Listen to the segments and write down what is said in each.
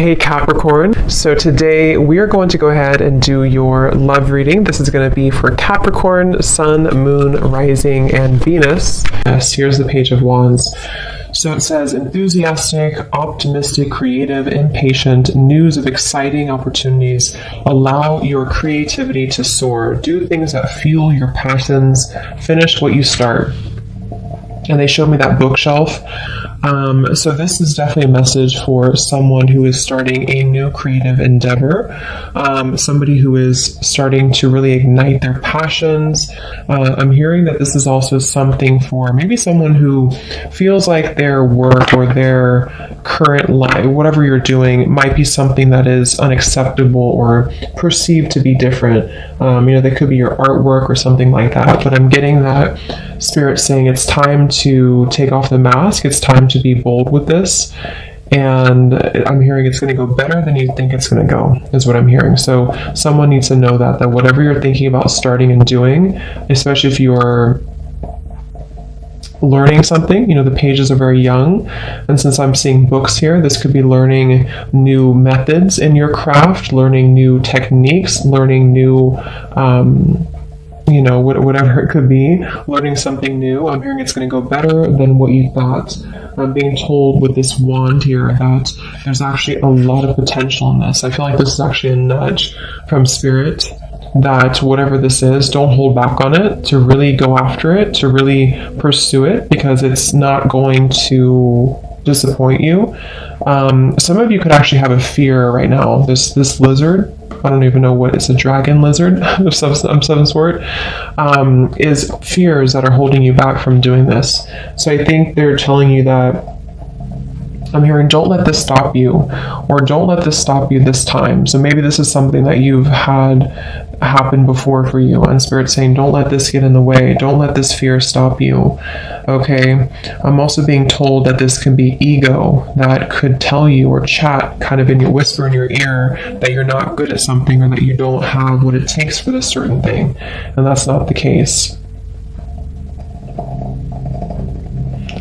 Hey Capricorn, so today we are going to go ahead and do your love reading. This is going to be for Capricorn, Sun, Moon, Rising, and Venus. Yes, here's the Page of Wands. So it says, enthusiastic, optimistic, creative, impatient, news of exciting opportunities. Allow your creativity to soar. Do things that fuel your passions. Finish what you start. And they showed me that bookshelf. So this is definitely a message for someone who is starting a new creative endeavor, somebody who is starting to really ignite their passions. I'm hearing that this is also something for maybe someone who feels like their work or their current life, whatever you're doing, might be something that is unacceptable or perceived to be different. They could be your artwork or something like that, but I'm getting that Spirit saying it's time to take off the mask. It's time to be bold with this. And I'm hearing it's going to go better than you think it's going to go, is what I'm hearing. So someone needs to know that whatever you're thinking about starting and doing, especially if you're learning something, the pages are very young. And since I'm seeing books here, this could be learning new methods in your craft, learning new techniques, learning new whatever it could be, learning something new. I'm hearing it's going to go better than what you thought. I'm being told with this wand here that there's actually a lot of potential in this. I feel like this is actually a nudge from Spirit that whatever this is, don't hold back on it, to really go after it, to really pursue it, because it's not going to disappoint you. Some of you could actually have a fear right now. This lizard, I don't even know what it's, a dragon lizard of some sort, is fears that are holding you back from doing this. So I think they're telling you that, I'm hearing, don't let this stop you, or don't let this stop you this time. So maybe this is something that you've had happen before for you, and Spirit's saying, don't let this get in the way. Don't let this fear stop you. Okay. I'm also being told that this can be ego that could tell you or chat kind of in your whisper in your ear that you're not good at something, or that you don't have what it takes for this certain thing. And that's not the case.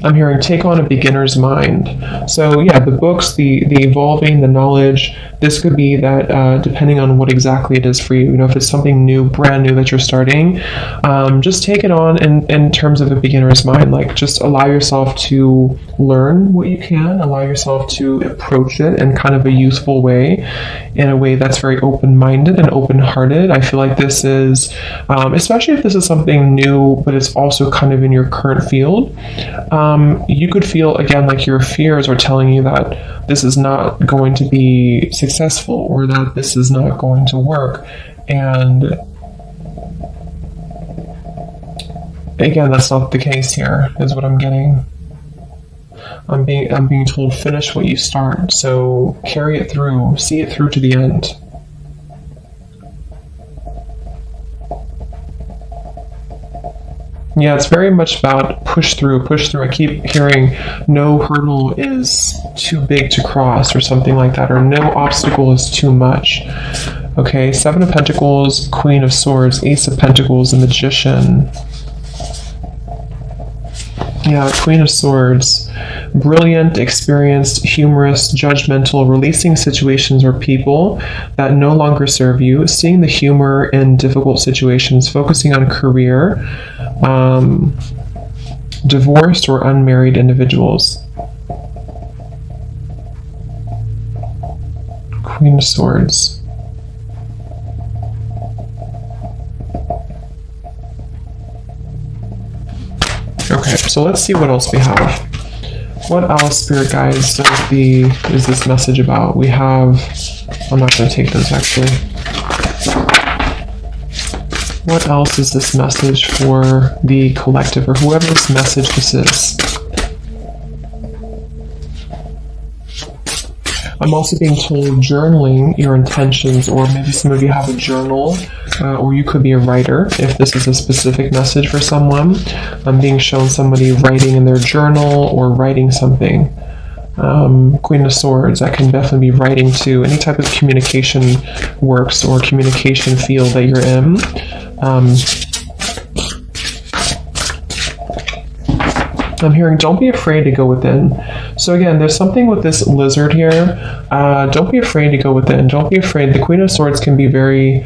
I'm hearing take on a beginner's mind. So yeah, the books, the evolving, the knowledge, this could be that depending on what exactly it is for you. If it's something new, brand new that you're starting, just take it on in terms of a beginner's mind. Like, just allow yourself to learn what you can, allow yourself to approach it in kind of a useful way, in a way that's very open-minded and open-hearted. I feel like this is, especially if this is something new, but it's also kind of in your current field, you could feel, again, like your fears are telling you that this is not going to be successful, or that this is not going to work. And again, that's not the case here, is what I'm getting. I'm being told, finish what you start. So carry it through, see it through to the end. Yeah, it's very much about push through. I keep hearing no hurdle is too big to cross, or something like that, or no obstacle is too much. Okay, 7 of Pentacles, Queen of Swords, Ace of Pentacles, and Magician. Yeah, Queen of Swords. Brilliant, experienced, humorous, judgmental, releasing situations or people that no longer serve you, seeing the humor in difficult situations, focusing on career, divorced or unmarried individuals. Queen of Swords. Okay, so let's see what else we have. What else, Spirit Guides, is this message about? We have, I'm not going to take those actually. What else is this message for the collective, or whoever this message this is? I'm also being told journaling your intentions, or maybe some of you have a journal, or you could be a writer if this is a specific message for someone. I'm being shown somebody writing in their journal or writing something. Queen of Swords, that can definitely be writing too. Any type of communication works, or communication field that you're in. I'm hearing don't be afraid to go within. So again, there's something with this lizard here. Don't be afraid to go within. Don't be afraid. The Queen of Swords can be very,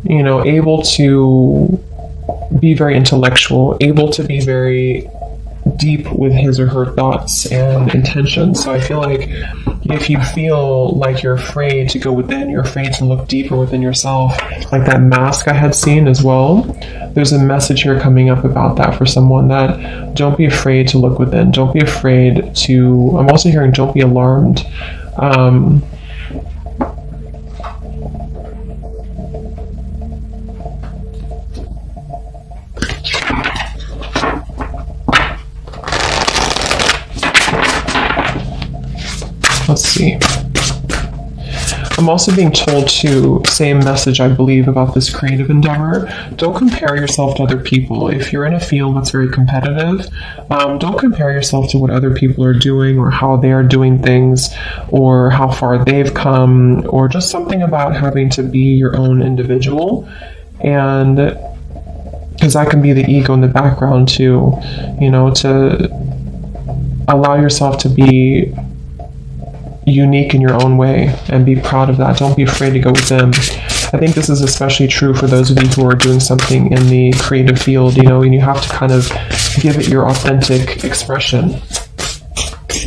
you know, able to be very intellectual, able to be very deep with his or her thoughts and intentions. So I feel like if you feel like you're afraid to go within, you're afraid to look deeper within yourself, like that mask I had seen as well, there's a message here coming up about that for someone, that don't be afraid to look within. Don't be afraid to, I'm also hearing don't be alarmed. Let's see. I'm also being told to, same message I believe about this creative endeavor, don't compare yourself to other people. If you're in a field that's very competitive, don't compare yourself to what other people are doing or how they are doing things or how far they've come, or just something about having to be your own individual. And because that can be the ego in the background too, you know, to allow yourself to be unique in your own way and be proud of that. Don't be afraid to go within. I think this is especially true for those of you who are doing something in the creative field, you know, and you have to kind of give it your authentic expression,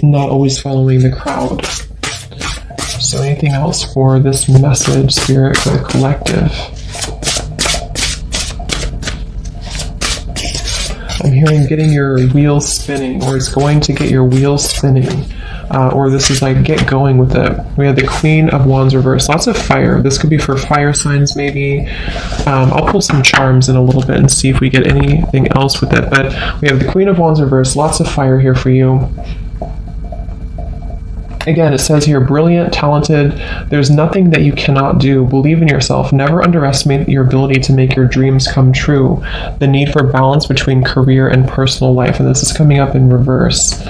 not always following the crowd. So anything else for this message, Spirit, for the collective? I'm hearing getting your wheels spinning, or it's going to get your wheels spinning. Or this is like get going with it. We have the Queen of Wands reversed. Lots of fire. This could be for fire signs maybe. I'll pull some charms in a little bit and see if we get anything else with it. But we have the Queen of Wands reversed. Lots of fire here for you. Again, it says here, brilliant, talented. There's nothing that you cannot do. Believe in yourself. Never underestimate your ability to make your dreams come true. The need for balance between career and personal life. And this is coming up in reverse.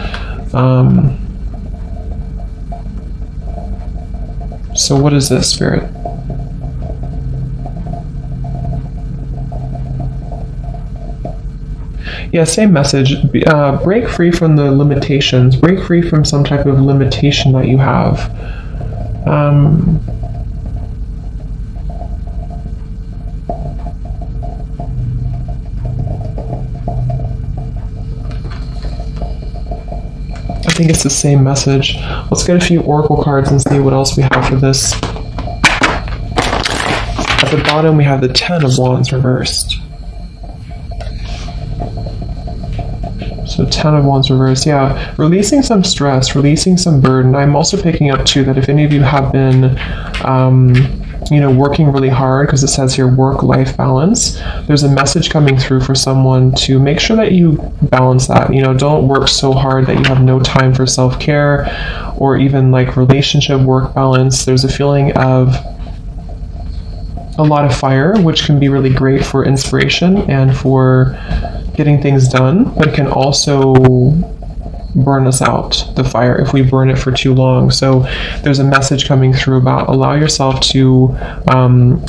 So what is this, Spirit? Yeah, same message. Break free from the limitations. Break free from some type of limitation that you have. I think it's the same message. Let's get a few oracle cards and see what else we have for this. At the bottom we have the 10 of Wands reversed. So 10 of Wands reversed, yeah. Releasing some stress, releasing some burden. I'm also picking up too that if any of you have been you know, working really hard, because it says here work-life balance, there's a message coming through for someone to make sure that you balance that. You know, don't work so hard that you have no time for self-care or even like relationship work balance. There's a feeling of a lot of fire, which can be really great for inspiration and for getting things done, but it can also burn us out, the fire, if we burn it for too long. So there's a message coming through about allow yourself to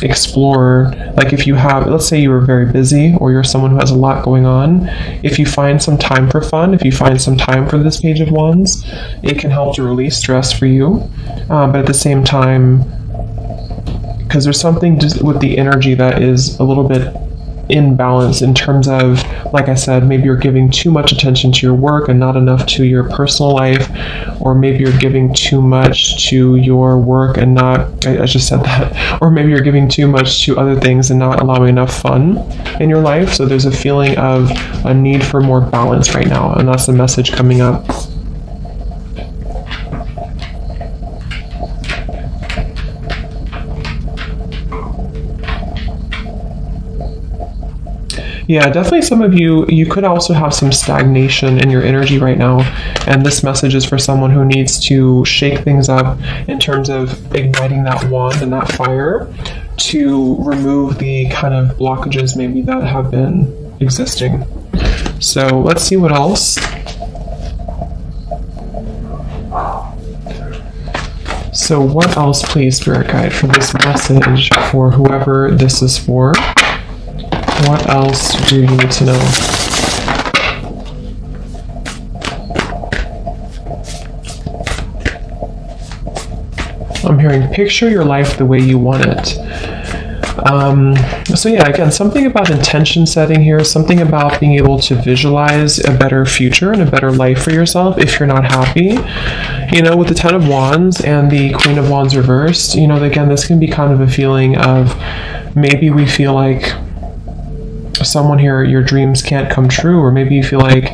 explore, like if you have, let's say you were very busy or you're someone who has a lot going on, if you find some time for fun, if you find some time for this Page of Wands, it can help to release stress for you. But at the same time, because there's something with the energy that is a little bit imbalance in terms of, like I said, maybe you're giving too much attention to your work and not enough to your personal life, or maybe you're giving too much to your work and not, I just said that, or maybe you're giving too much to other things and not allowing enough fun in your life. So there's a feeling of a need for more balance right now, and that's the message coming up. Yeah, definitely some of you could also have some stagnation in your energy right now, and this message is for someone who needs to shake things up in terms of igniting that wand and that fire to remove the kind of blockages maybe that have been existing. So let's see what else. So what else, please, Spirit Guide, for this message for whoever this is for? What else do you need to know? I'm hearing picture your life the way you want it. So yeah, again, something about intention setting here, something about being able to visualize a better future and a better life for yourself if you're not happy. You know, with the Ten of Wands and the Queen of Wands reversed, you know, again, this can be kind of a feeling of maybe we feel like someone here, your dreams can't come true, or maybe you feel like,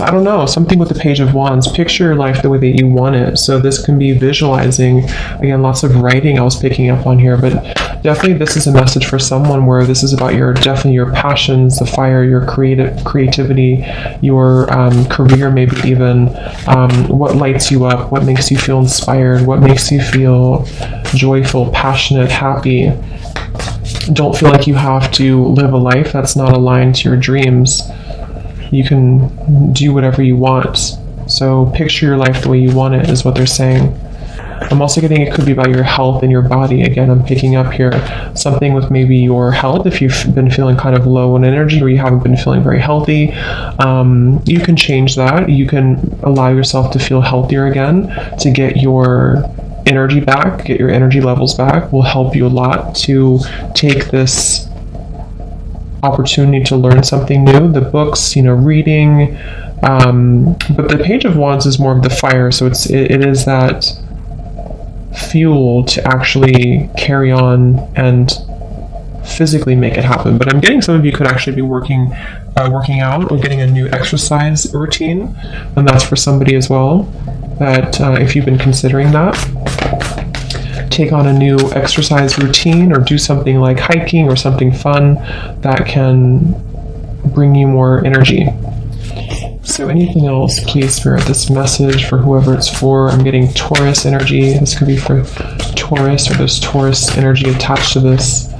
I don't know, something with the Page of Wands. Picture your life the way that you want it. So this can be visualizing. Again, lots of writing I was picking up on here, but definitely this is a message for someone where this is about definitely your passions, the fire, your creativity, your career, maybe even what lights you up, what makes you feel inspired, what makes you feel joyful, passionate, happy. Don't feel like you have to live a life that's not aligned to your dreams. You can do whatever you want. So picture your life the way you want it is what they're saying. I'm also getting it could be about your health and your body. Again, I'm picking up here something with maybe your health. If you've been feeling kind of low in energy or you haven't been feeling very healthy, you can change that. You can allow yourself to feel healthier again, to get your energy back, get your energy levels back. Will help you a lot to take this opportunity to learn something new. The books, you know, reading, but the Page of Wands is more of the fire, so it is that fuel to actually carry on and physically make it happen. But I'm getting some of you could actually be working out or getting a new exercise routine, and that's for somebody as well, that if you've been considering that, take on a new exercise routine or do something like hiking or something fun that can bring you more energy. So anything else, please, Spirit, this message for whoever it's for. I'm getting Taurus energy. This could be for Taurus, or there's Taurus energy attached to this.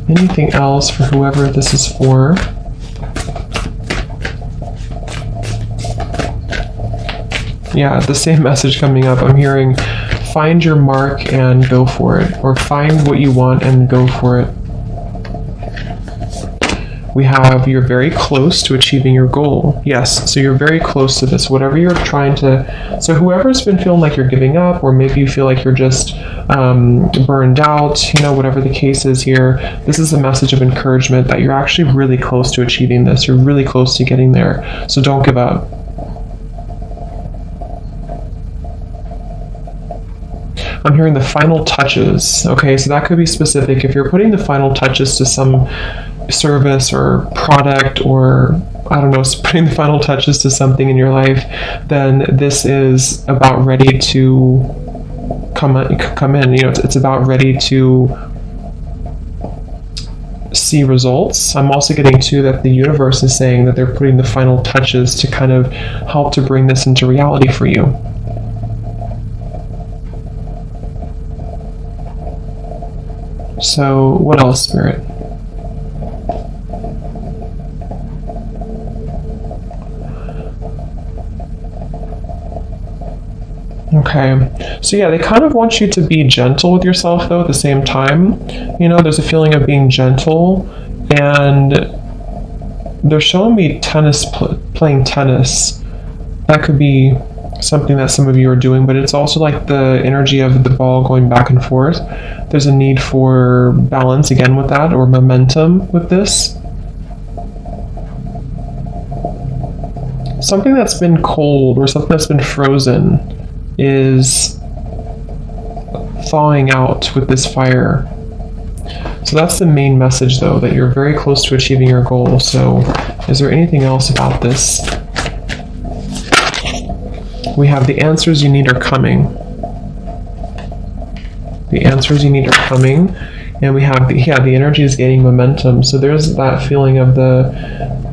Anything else for whoever this is for? Yeah, the same message coming up. I'm hearing find your mark and go for it, or find what you want and go for it. We have you're very close to achieving your goal. Yes, so you're very close to this. Whatever you're trying to, so whoever's been feeling like you're giving up, or maybe you feel like you're just burned out, you know, whatever the case is here, this is a message of encouragement that you're actually really close to achieving this. You're really close to getting there. So don't give up. I'm hearing the final touches. Okay, so that could be specific. If you're putting the final touches to some service or product, or I don't know, putting the final touches to something in your life, then this is about ready to come in. You know, it's about ready to see results. I'm also getting too that the universe is saying that they're putting the final touches to kind of help to bring this into reality for you. So what else, Spirit? Okay, so yeah, they kind of want you to be gentle with yourself though at the same time. You know, there's a feeling of being gentle, and they're showing me playing tennis. That could be something that some of you are doing, but it's also like the energy of the ball going back and forth. There's a need for balance again with that, or momentum with this. Something that's been cold or something that's been frozen is thawing out with this fire. So that's the main message though, that you're very close to achieving your goal. So is there anything else about this? We have the answers you need are coming. The answers you need are coming. And we have the energy is gaining momentum. So there's that feeling of the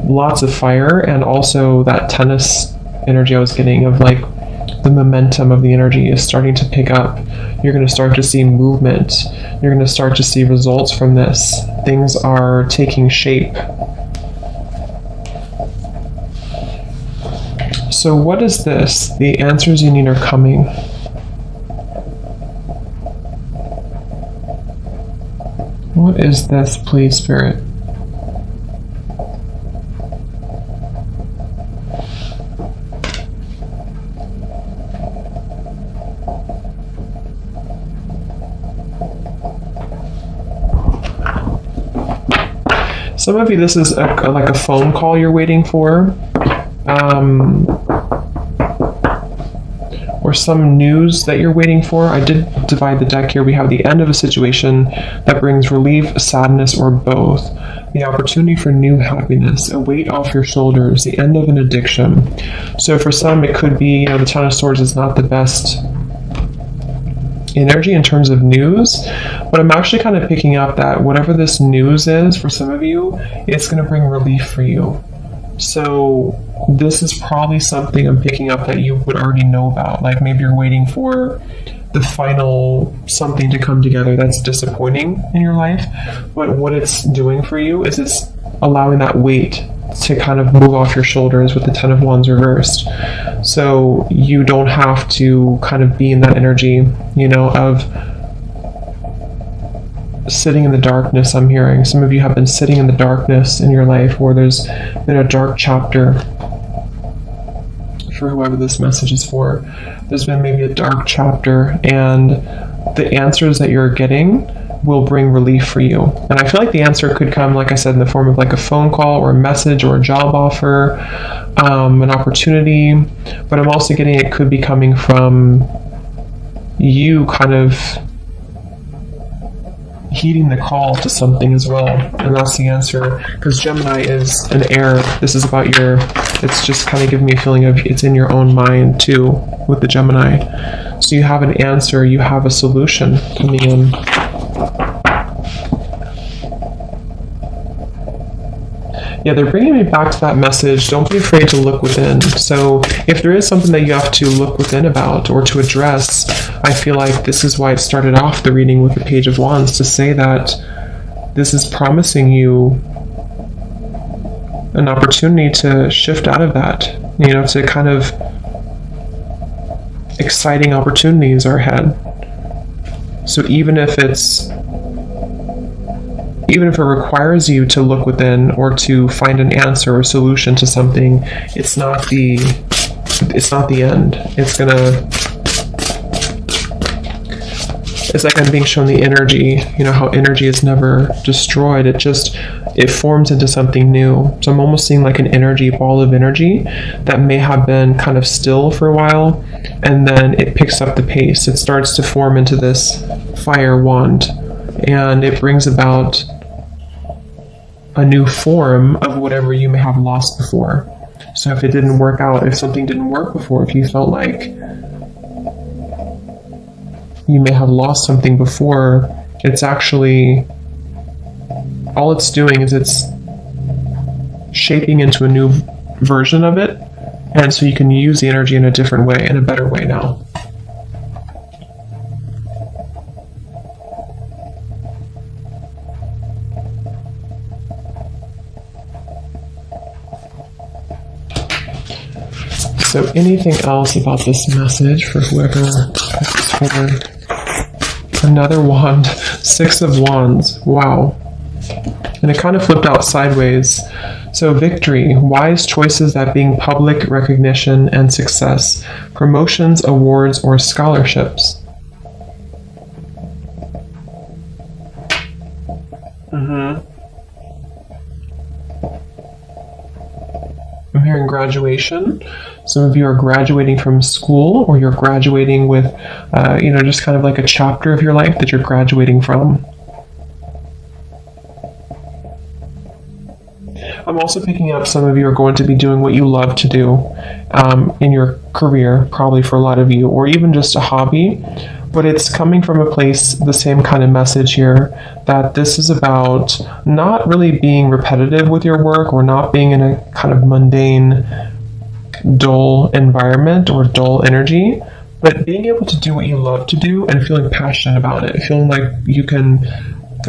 lots of fire, and also that tennis energy I was getting of like the momentum of the energy is starting to pick up. You're going to start to see movement. You're going to start to see results from this. Things are taking shape. So what is this? The answers you need are coming. What is this, please, Spirit? Some of you, this is like a phone call you're waiting for. Or some news that you're waiting for. I did divide the deck here. We have the end of a situation that brings relief, sadness, or both. The opportunity for new happiness, a weight off your shoulders, the end of an addiction. So for some, it could be, the Ten of Swords is not the best energy in terms of news, but I'm actually kind of picking up that whatever this news is for some of you, it's going to bring relief for you. So this is probably something I'm picking up that you would already know about. Like maybe you're waiting for the final something to come together that's disappointing in your life, but what it's doing for you is it's allowing that weight to kind of move off your shoulders with the Ten of Wands reversed. So you don't have to kind of be in that energy, of sitting in the darkness. I'm hearing some of you have been sitting in the darkness in your life, or there's been a dark chapter for whoever this message is for. There's been maybe a dark chapter, and the answers that you're getting will bring relief for you. And I feel like the answer could come, like I said, in the form of like a phone call or a message or a job offer, an opportunity, but I'm also getting it could be coming from you kind of heeding the call to something as well. And that's the answer, because Gemini is an air. This is about it's just kind of giving me a feeling of it's in your own mind too with the Gemini. So you have an answer, you have a solution coming in. Yeah, they're bringing me back to that message. Don't be afraid to look within. So if there is something that you have to look within about or to address, I feel like this is why it started off the reading with the Page of Wands, to say that this is promising you an opportunity to shift out of that, to kind of exciting opportunities are ahead. So even if it requires you to look within or to find an answer or solution to something, it's not the end. It's like I'm being shown the energy, how energy is never destroyed. It forms into something new. So I'm almost seeing like an energy, ball of energy that may have been kind of still for a while, and then it picks up the pace. It starts to form into this fire wand, and it brings about a new form of whatever you may have lost before. So if it didn't work out, if something didn't work before, if you felt like you may have lost something before, it's actually, all it's doing is it's shaping into a new version of it, and so you can use the energy in a different way, in a better way now. So anything else about this message for whoever is for? Another wand, Six of Wands. Wow. And it kind of flipped out sideways. So victory, wise choices that bring public recognition and success, promotions, awards, or scholarships. I'm hearing graduation. Some of you are graduating from school, or you're graduating with, just kind of like a chapter of your life that you're graduating from. I'm also picking up some of you are going to be doing what you love to do in your career, probably for a lot of you, or even just a hobby. But it's coming from a place, the same kind of message here, that this is about not really being repetitive with your work, or not being in a kind of mundane, dull environment or dull energy, but being able to do what you love to do and feeling passionate about it, feeling like you can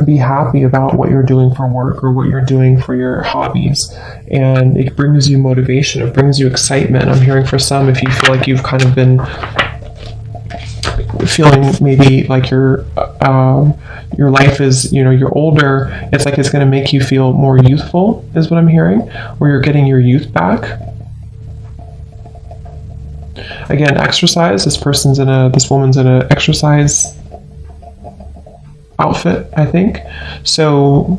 be happy about what you're doing for work or what you're doing for your hobbies, and it brings you motivation, it brings you excitement. I'm hearing for some, if you feel like you've kind of been feeling maybe like your life is, you're older, it's like it's going to make you feel more youthful, is what I'm hearing, or you're getting your youth back. Again, exercise. This woman's in a exercise outfit, I think. So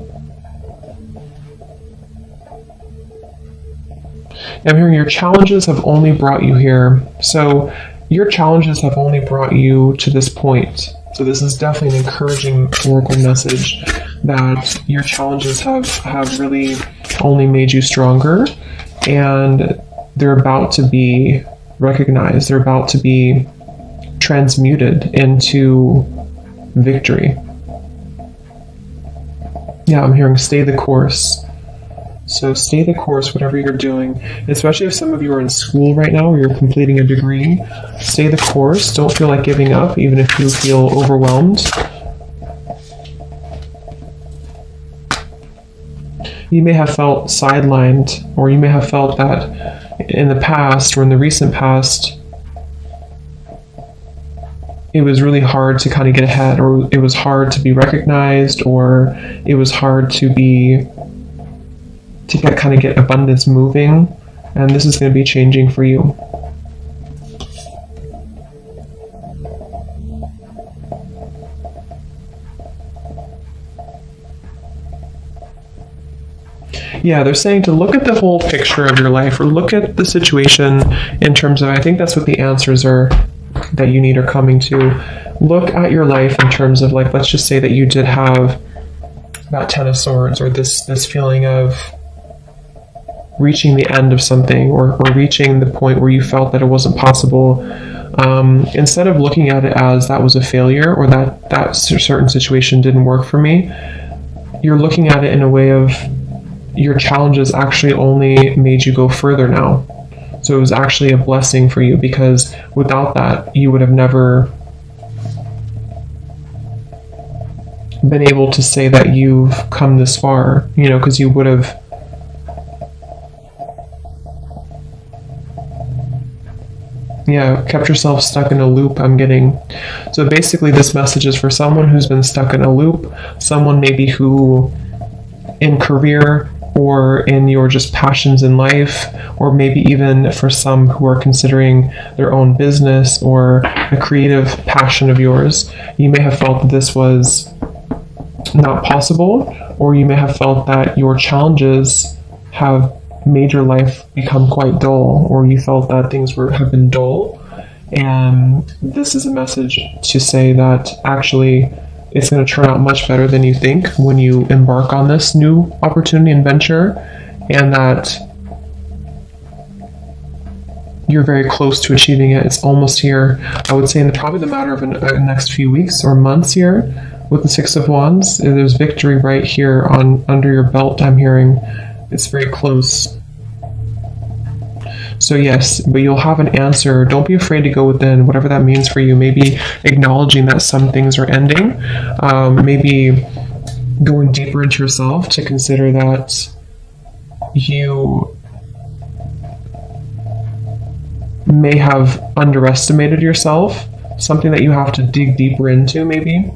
I'm hearing your challenges have only brought you here. So your challenges have only brought you to this point. So this is definitely an encouraging oracle message that your challenges have really only made you stronger, and they're about to be recognized. They're about to be transmuted into victory. Yeah, I'm hearing stay the course. So stay the course, whatever you're doing, especially if some of you are in school right now or you're completing a degree. Stay the course. Don't feel like giving up, even if you feel overwhelmed. You may have felt sidelined, or you may have felt that in the past or in the recent past, it was really hard to kind of get ahead, or it was hard to be recognized, or it was hard to get abundance moving, and this is going to be changing for you. Yeah, they're saying to look at the whole picture of your life, or look at the situation in terms of, I think that's what the answers are that you need are coming to. Look at your life in terms of, like, let's just say that you did have that Ten of Swords, or this feeling of reaching the end of something, or reaching the point where you felt that it wasn't possible. Instead of looking at it as that was a failure, or that certain situation didn't work for me, you're looking at it in a way of your challenges actually only made you go further now. So it was actually a blessing for you, because without that, you would have never been able to say that you've come this far, because you would have kept yourself stuck in a loop, I'm getting. So basically this message is for someone who's been stuck in a loop, someone maybe who in career, or in your just passions in life, or maybe even for some who are considering their own business or a creative passion of yours. You may have felt that this was not possible, or you may have felt that your challenges have made your life become quite dull, or you felt that things have been dull. And this is a message to say that actually it's going to turn out much better than you think when you embark on this new opportunity and venture, and that you're very close to achieving it. It's almost here. I would say in probably the matter of the next few weeks or months here with the Six of Wands. There's victory right here under your belt, I'm hearing. It's very close. So yes, but you'll have an answer. Don't be afraid to go within, whatever that means for you. Maybe acknowledging that some things are ending. Maybe going deeper into yourself to consider that you may have underestimated yourself. Something that you have to dig deeper into, maybe,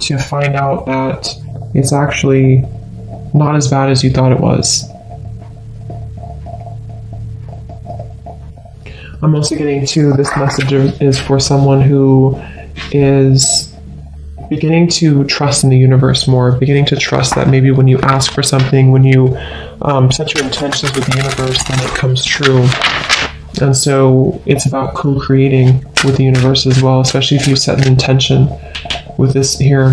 to find out that it's actually not as bad as you thought it was. I'm also getting to this message is for someone who is beginning to trust in the universe more, beginning to trust that maybe when you ask for something, when you set your intentions with the universe, then it comes true. And so it's about co-creating with the universe as well, especially if you set an intention with this here.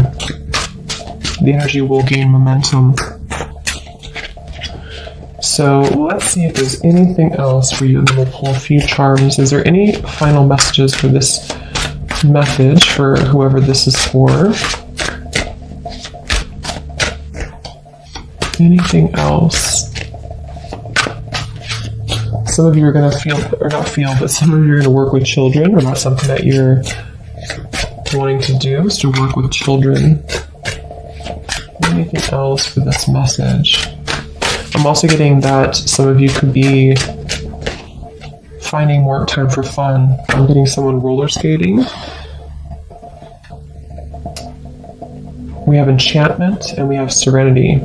The energy will gain momentum. So let's see if there's anything else for you, and then we'll pull a few charms. Is there any final messages for this message for whoever this is for? Anything else? Some of you are going to feel, or not feel, but some of you are going to work with children, or that's something that you're wanting to do, is to work with children. Anything else for this message? I'm also getting that some of you could be finding more time for fun. I'm getting someone roller skating. We have enchantment and we have serenity.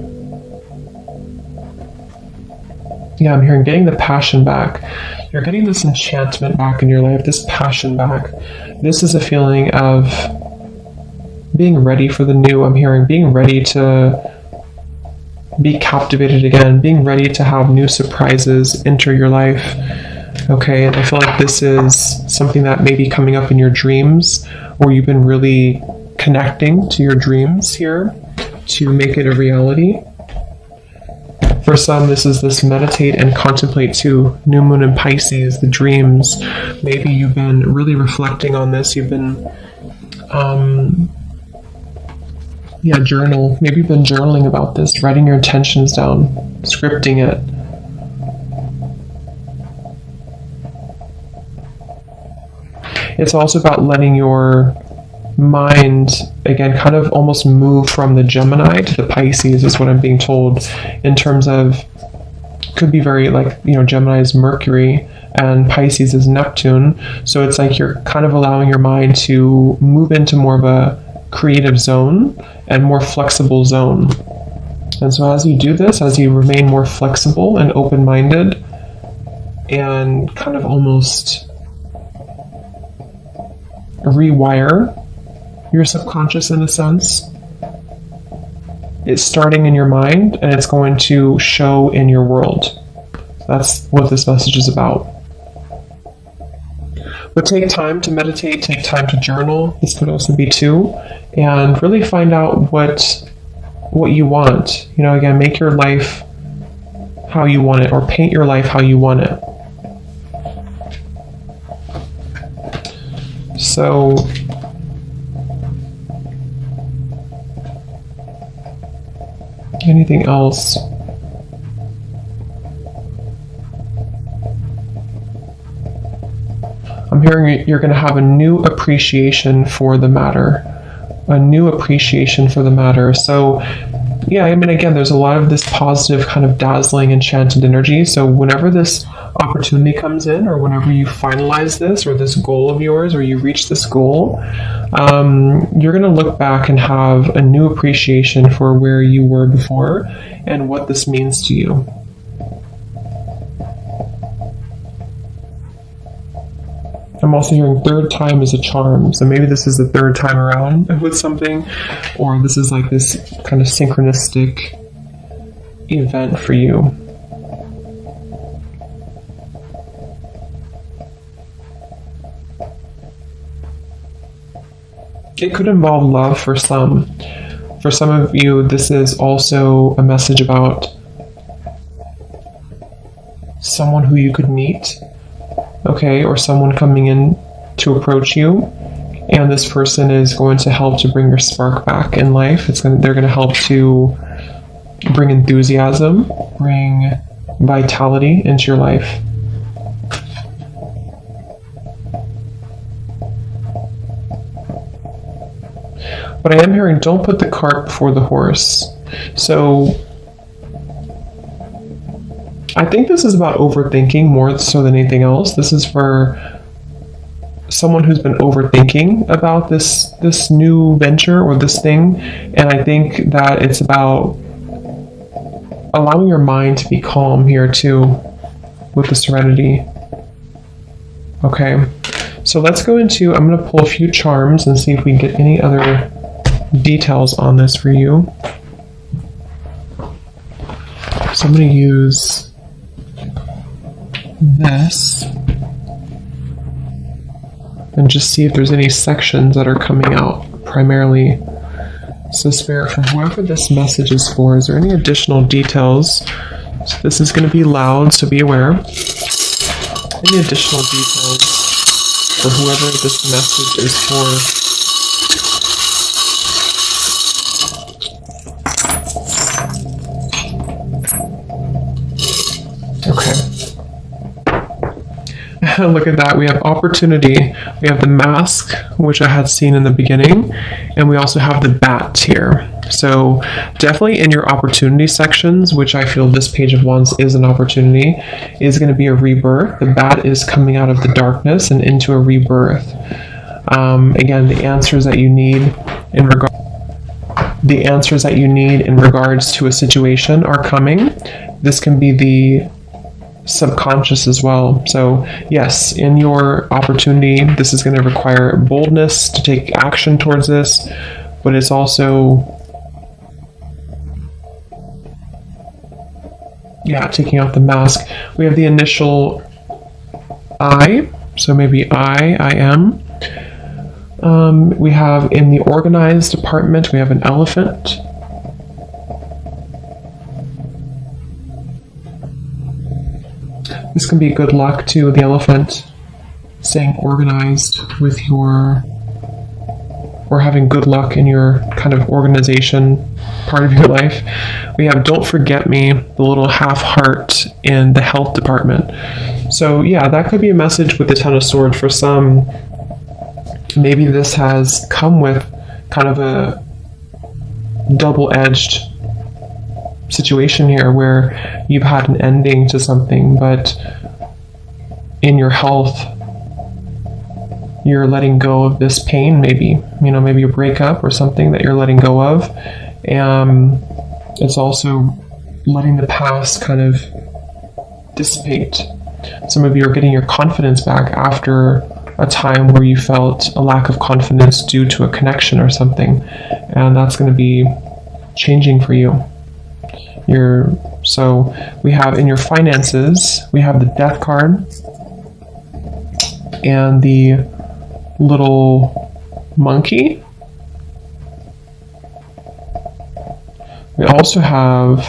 Yeah, I'm hearing getting the passion back. You're getting this enchantment back in your life, this passion back. This is a feeling of being ready for the new. I'm hearing being ready to be captivated again, being ready to have new surprises enter your life. Okay, and I feel like this is something that may be coming up in your dreams, or you've been really connecting to your dreams here to make it a reality. For some, this is this meditate and contemplate too. New moon in Pisces, the dreams. Maybe you've been really reflecting on this. You've been, journal. Maybe you've been journaling about this, writing your intentions down, scripting it. It's also about letting your mind, again, kind of almost move from the Gemini to the Pisces is what I'm being told, in terms of, could be very like, Gemini is Mercury and Pisces is Neptune. So it's like you're kind of allowing your mind to move into more of a creative zone and more flexible zone. And so as you do this, as you remain more flexible and open-minded and kind of almost rewire your subconscious in a sense, it's starting in your mind and it's going to show in your world. That's what this message is about. But take time to meditate, take time to journal. This could also be too, and really find out what you want. Again, make your life how you want it, or paint your life how you want it. So anything else? I'm hearing you're going to have a new appreciation for the matter. A new appreciation for the matter. So, again, there's a lot of this positive kind of dazzling, enchanted energy. So whenever this opportunity comes in, or whenever you finalize this, or this goal of yours, or you reach this goal, you're going to look back and have a new appreciation for where you were before and what this means to you. I'm also hearing third time is a charm. So maybe this is the third time around with something, or this is like this kind of synchronistic event for you. It could involve love for some. For some of you, this is also a message about someone who you could meet. Okay, or someone coming in to approach you, and this person is going to help to bring your spark back in life. They're going to help to bring enthusiasm, bring vitality into your life. But I am hearing, don't put the cart before the horse. So I think this is about overthinking more so than anything else. This is for someone who's been overthinking about this new venture or this thing. And I think that it's about allowing your mind to be calm here too, with the serenity. Okay, so let's go into, I'm going to pull a few charms and see if we can get any other details on this for you. So I'm going to use this and just see if there's any sections that are coming out primarily. So Spirit, for whoever this message is for, is there any additional details? So this is going to be loud, so be aware. Any additional details for whoever this message is for? Look at that. We have opportunity. We have the mask, which I had seen in the beginning, and we also have the bat here. So definitely in your opportunity sections, which I feel this Page of Wands is an opportunity, is going to be a rebirth. The bat is coming out of the darkness and into a rebirth. Again, the answers that you need in regards to a situation are coming. This can be the subconscious as well. So yes, in your opportunity, this is going to require boldness to take action towards this, but it's also Yeah, taking off the mask. We have the initial I, so maybe I am. We have in the organized department, we have an elephant. This can be good luck to the elephant, staying organized with your, or having good luck in your kind of organization part of your life. We have don't forget me, the little half heart in the health department. So yeah, that could be a message with the Ten of Swords for some. Maybe this has come with kind of a double-edged situation here where you've had an ending to something, but in your health, you're letting go of this pain, maybe, maybe a breakup or something that you're letting go of. It's also letting the past kind of dissipate. Some of you are getting your confidence back after a time where you felt a lack of confidence due to a connection or something, and that's going to be changing for you. So we have in your finances, we have the Death card and the little monkey. We also have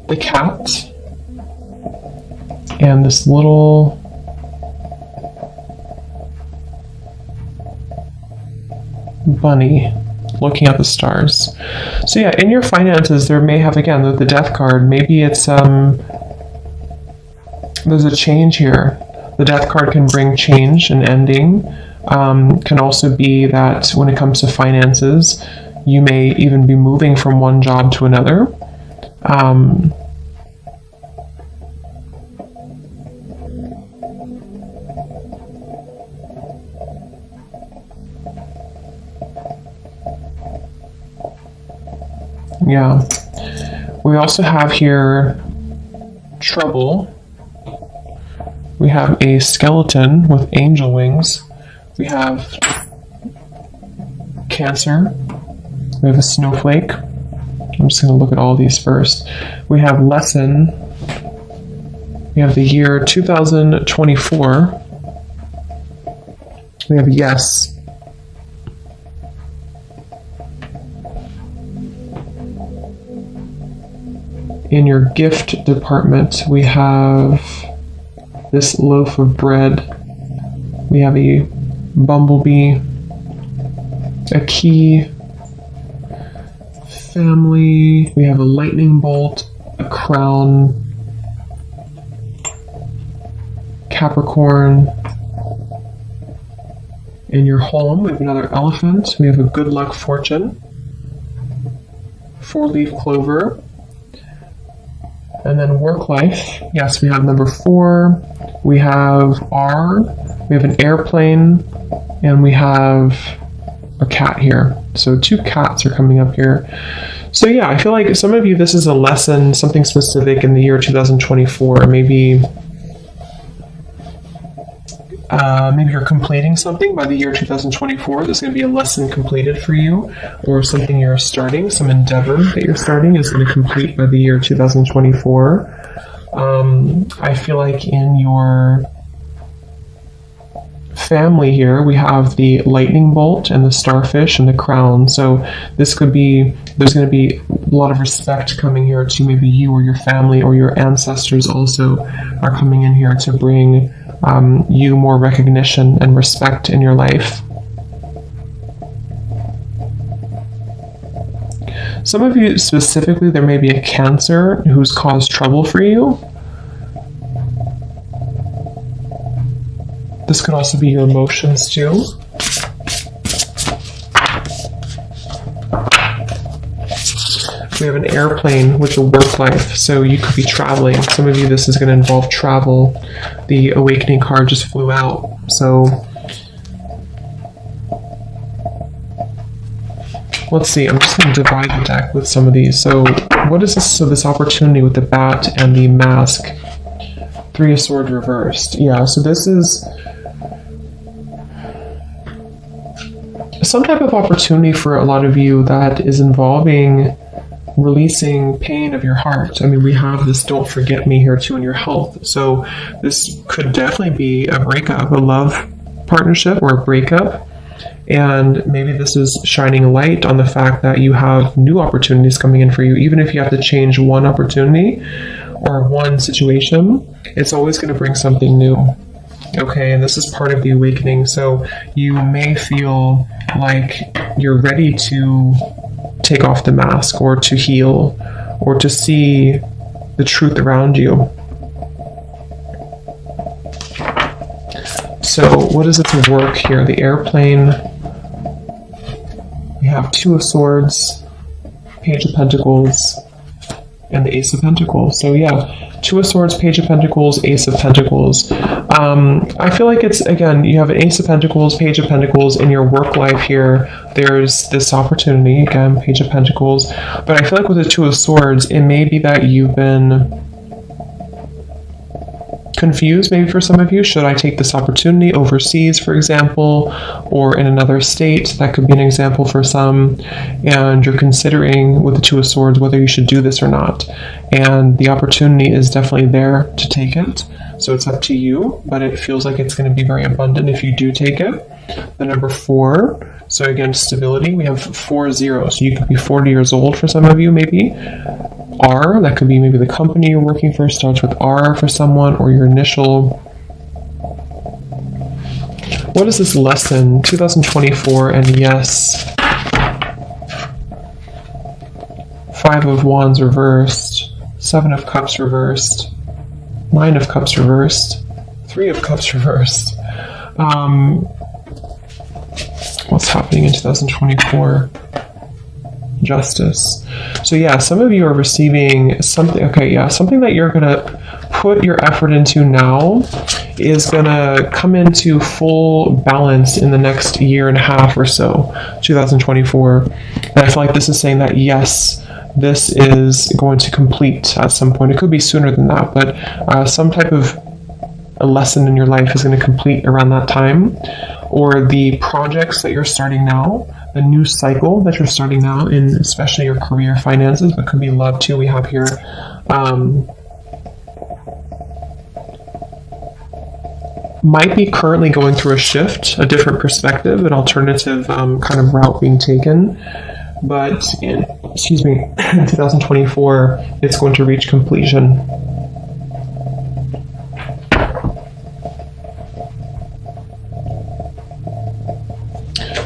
the cat and this little bunny looking at the stars. So yeah, in your finances, there may have, again, the Death card, maybe it's, there's a change here. The Death card can bring change and ending. Can also be that when it comes to finances, you may even be moving from one job to another. Yeah. We also have here trouble. We have a skeleton with angel wings. We have Cancer. We have a snowflake. I'm just going to look at all these first. We have lesson. We have the year 2024. We have yes. In your gift department, we have this loaf of bread. We have a bumblebee, a key, family. We have a lightning bolt, a crown, Capricorn. In your home, we have another elephant. We have a good luck fortune, 4-leaf clover. And then work life, yes, we have number 4, we have R, we have an airplane, and we have a cat here. So 2 cats are coming up here. So yeah, I feel like some of you, this is a lesson, something specific in the year 2024. Maybe you're completing something by the year 2024. There's going to be a lesson completed for you, or something you're starting, some endeavor that you're starting is going to complete by the year 2024. I feel like in your family here, we have the lightning bolt and the starfish and the crown. So this could be, there's going to be a lot of respect coming here to maybe you or your family or your ancestors also are coming in here to bring you more recognition and respect in your life. Some of you specifically, there may be a Cancer who's caused trouble for you. This could also be your emotions too. We have an airplane with a work life, so you could be traveling. Some of you, this is going to involve travel. The awakening card just flew out. So let's see, I'm just going to divide the deck with some of these. So what is this? So this opportunity with the bat and the mask. 3 of Swords reversed. Yeah, so this is some type of opportunity for a lot of you that is involving releasing pain of your heart. I mean, we have this don't forget me here too in your health. So this could definitely be a breakup, a love partnership or a breakup. And maybe this is shining a light on the fact that you have new opportunities coming in for you. Even if you have to change one opportunity or one situation, it's always going to bring something new. Okay, and this is part of the awakening. So you may feel like you're ready to take off the mask or to heal or to see the truth around you. So what is it to work here? The airplane. We have Two of Swords, Page of Pentacles, and the Ace of Pentacles. So yeah, Two of Swords, Page of Pentacles, Ace of Pentacles. I feel like it's, again, you have an Ace of Pentacles, Page of Pentacles in your work life here. There's this opportunity, again, Page of Pentacles. But I feel like with the Two of Swords, it may be that you've been confused, maybe for some of you. Should I take this opportunity overseas, for example, or in another state? That could be an example for some. And you're considering with the Two of Swords whether you should do this or not. And the opportunity is definitely there to take it. So it's up to you, but it feels like it's going to be very abundant if you do take it. The number 4. So again, stability. We have 4-0. So you could be 40 years old for some of you, maybe. R, that could be maybe the company you're working for starts with R for someone, or your initial. What is this lesson? 2024, and yes. 5 of Wands reversed, 7 of Cups reversed, 9 of Cups reversed, 3 of Cups reversed. What's happening in 2024? Justice. So yeah, some of you are receiving something. Okay, yeah, something that you're gonna put your effort into now is gonna come into full balance in the next year and a half or so, 2024. And I feel like this is saying that yes, this is going to complete at some point. It could be sooner than that, but some type of a lesson in your life is going to complete around that time. Or the projects that you're starting now, the new cycle that you're starting now in especially your career, finances, but could be love too. We have here might be currently going through a shift, a different perspective, an alternative kind of route being taken. But in 2024, it's going to reach completion.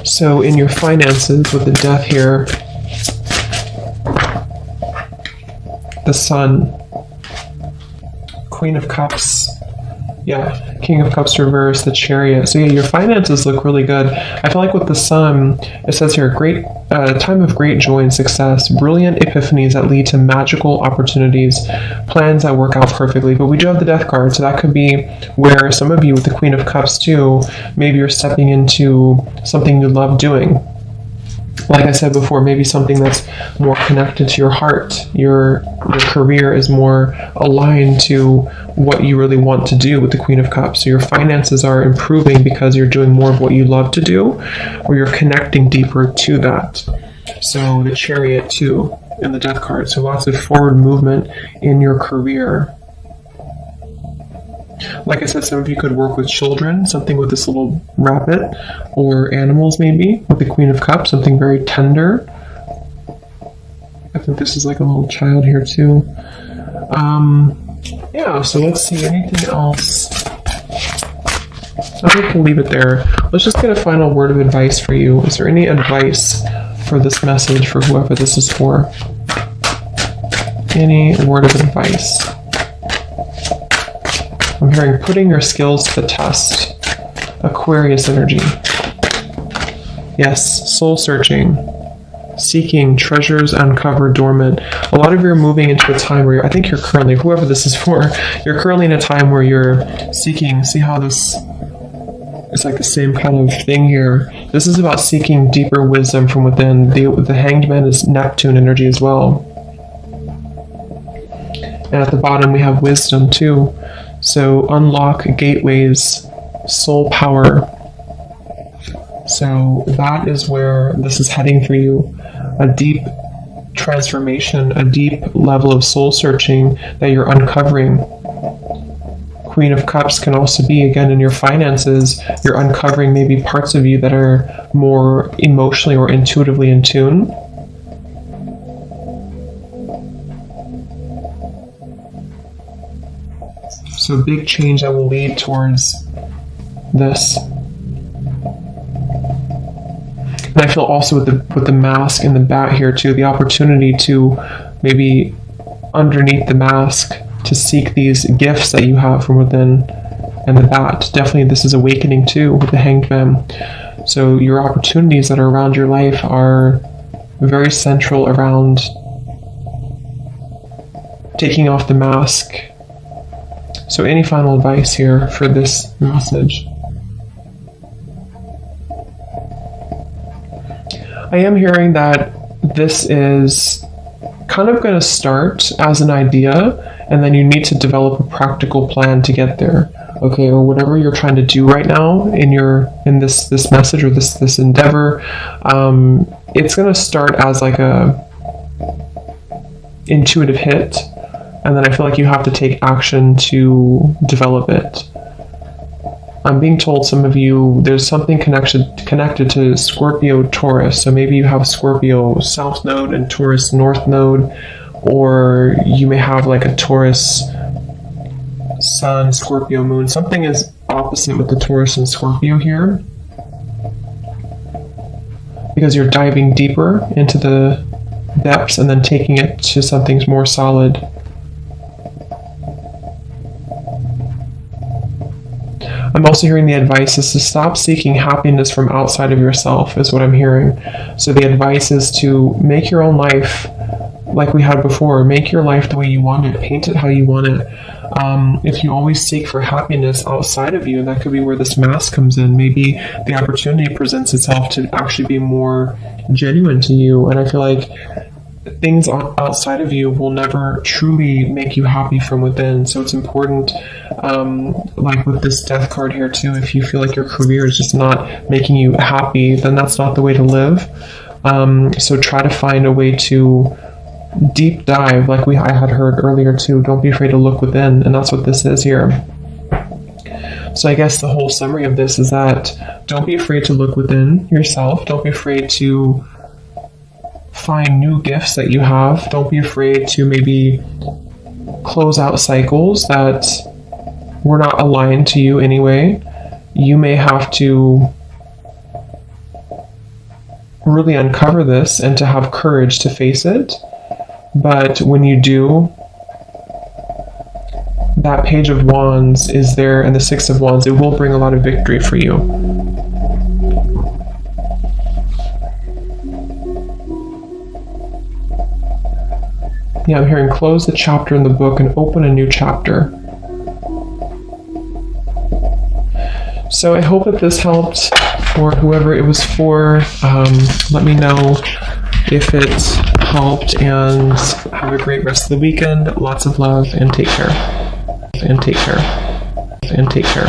So in your finances, with the Death here, the Sun, Queen of Cups, yeah, King of Cups reversed, the Chariot. So yeah, your finances look really good. I feel like with the Sun, it says here, great time of great joy and success, brilliant epiphanies that lead to magical opportunities, plans that work out perfectly. But we do have the Death card, so that could be where some of you with the Queen of Cups too, maybe you're stepping into something you love doing. Like I said before, maybe something that's more connected to your heart. Your career is more aligned to what you really want to do with the Queen of Cups. So your finances are improving because you're doing more of what you love to do, or you're connecting deeper to that. So the Chariot too, and the Death card. So lots of forward movement in your career. Like I said, some of you could work with children, something with this little rabbit, or animals maybe, with the Queen of Cups, something very tender. I think this is like a little child here too. Yeah, so let's see, anything else? I think we'll leave it there. Let's just get a final word of advice for you. Is there any advice for this message for whoever this is for? Any word of advice? I'm hearing putting your skills to the test. Aquarius energy. Yes, soul searching. Seeking treasures uncovered dormant. A lot of you are moving into a time where I think you're currently, whoever this is for, you're currently in a time where you're seeking. See how this, it's like the same kind of thing here. This is about seeking deeper wisdom from within. The Hanged Man is Neptune energy as well. And at the bottom we have wisdom too. So unlock gateways, soul power. So that is where this is heading for you. A deep transformation, a deep level of soul searching that you're uncovering. Queen of Cups can also be, again, in your finances. You're uncovering maybe parts of you that are more emotionally or intuitively in tune. So a big change that will lead towards this. And I feel also with the mask and the bat here too, the opportunity to maybe underneath the mask to seek these gifts that you have from within. And the bat, definitely this is awakening too with the Hanged Man. So your opportunities that are around your life are very central around taking off the mask. So any final advice here for this message? I am hearing that this is kind of going to start as an idea, and then you need to develop a practical plan to get there. Okay, or whatever you're trying to do right now in this message or this endeavor, it's going to start as like a intuitive hit, and then I feel like you have to take action to develop it. I'm being told some of you, there's something connected to Scorpio Taurus. So maybe you have Scorpio South Node and Taurus North Node, or you may have like a Taurus Sun, Scorpio Moon. Something is opposite with the Taurus and Scorpio here, because you're diving deeper into the depths and then taking it to something more solid. I'm also hearing the advice is to stop seeking happiness from outside of yourself, is what I'm hearing. So the advice is to make your own life like we had before. Make your life the way you want it. Paint it how you want it. If you always seek for happiness outside of you, and that could be where this mask comes in, maybe the opportunity presents itself to actually be more genuine to you. And I feel like things outside of you will never truly make you happy from within. So it's important, like with this death card here too, if you feel like your career is just not making you happy, then that's not the way to live. So try to find a way to deep dive, like I had heard earlier too. Don't be afraid to look within, and that's what this is here. So I guess the whole summary of this is that don't be afraid to look within yourself. Don't be afraid to find new gifts that you have. Don't be afraid to maybe close out cycles that were not aligned to you anyway. You may have to really uncover this and to have courage to face it. But when you do, that Page of Wands is there, and the Six of Wands, it will bring a lot of victory for you. Yeah, I'm hearing close the chapter in the book and open a new chapter. So I hope that this helped for whoever it was for. Let me know if it helped, and have a great rest of the weekend. Lots of love, and take care. And take care. And take care.